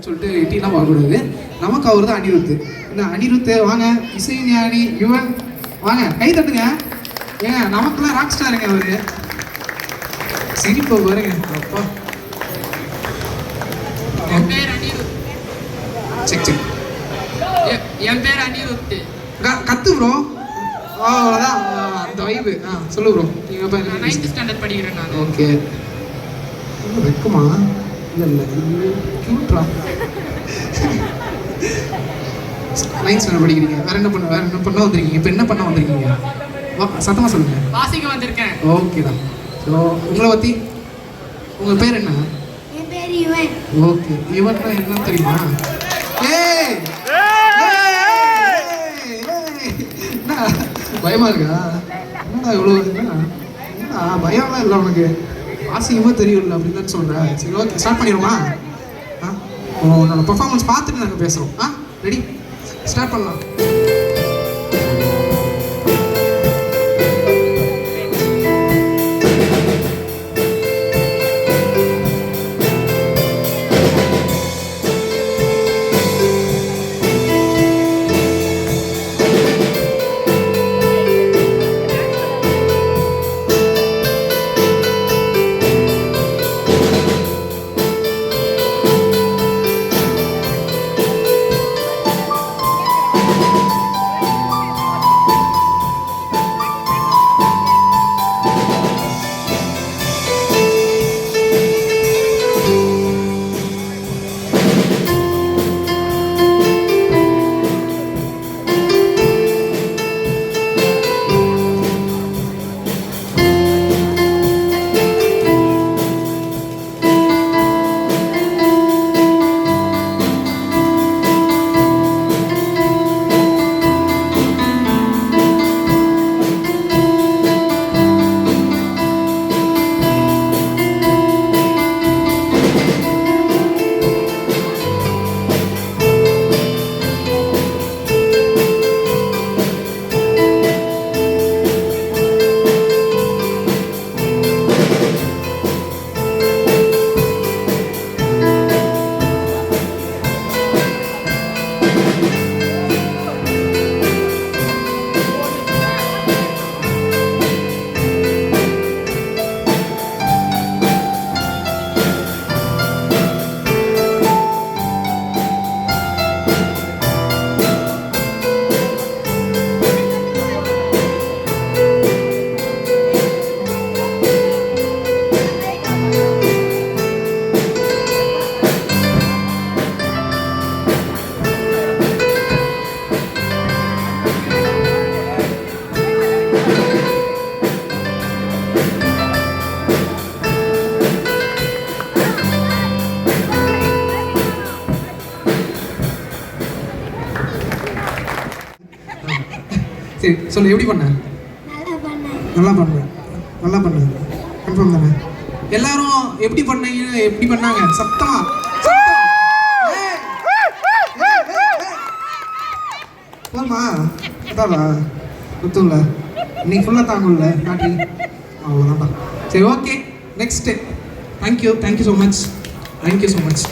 சொல்லிட்டு எட்டிலாம் பார்க்கக்கூடாது. நமக்கு அவர் தான் அனிருத்து. என்ன அனிருத்து வாங்க, இசை ஞானி யுவன் வாங்க, கை தட்டுங்க. ஏங்க நமக்குலாம் ராக் ஸ்டாருங்க அவரு. சிரிப்பை பாருங்க. அப்பா என் பேர் அனிருத். Check check. என் பேர் அனிருத். கத்து ப்ரோ. அவ்வளோதான் அந்த வைப்பு. சொல்லு ப்ரோ. நீங்கள் இப்போ 9th ஸ்டாண்டர்ட் படிக்கிறேன் நான். ஓகே. வெக்குமா? இல்லை இல்லை கியூட்ரா. 9th ஸ்டாண்டர்ட் படிக்கிறீங்க. வேற என்ன பண்ண வந்திருக்கீங்க? இப்போ என்ன பண்ண வந்திருக்கீங்க? சத்தமாக சொல்லுங்க. வாசிக்க வந்திருக்கேன். ஓகே தான். ஸோ உங்களை பற்றி உங்கள் பேர் என்ன? என் பேர் யுவன். ஓகே. யுவன்னா என்னன்னு தெரியுமா? ஏய் என்ன பயமா இருக்கா? என்னடா இவ்வளோ என்ன பயம்லாம் இல்லை உனக்கு? வாசிக்கமாக தெரியும்ல அப்படின்னு தான் சொல்கிறேன். சரி ஓகே, ஸ்டார்ட் பண்ணிடுவோமா? உன்னோட பர்ஃபார்மன்ஸ் பார்த்துட்டு நாங்கள் பேசுகிறோம். ரெடி, ஸ்டார்ட் பண்ணலாம். சரி சொல்லு, எப்படி பண்ண? நல்லா பண்ணேன். நல்லா பண்ணேன். கன்ஃபார்ம் தானே? எல்லாரும் எப்படி பண்ணாங்க? சத்தமா போதுமா? அதாவா குத்தும்ல, இன்னைக்கு ஃபுல்லாக தாங்கும்ல நாட்டி. அவ்வளோதான்ப்பா. சரி okay, next. Thank you so much.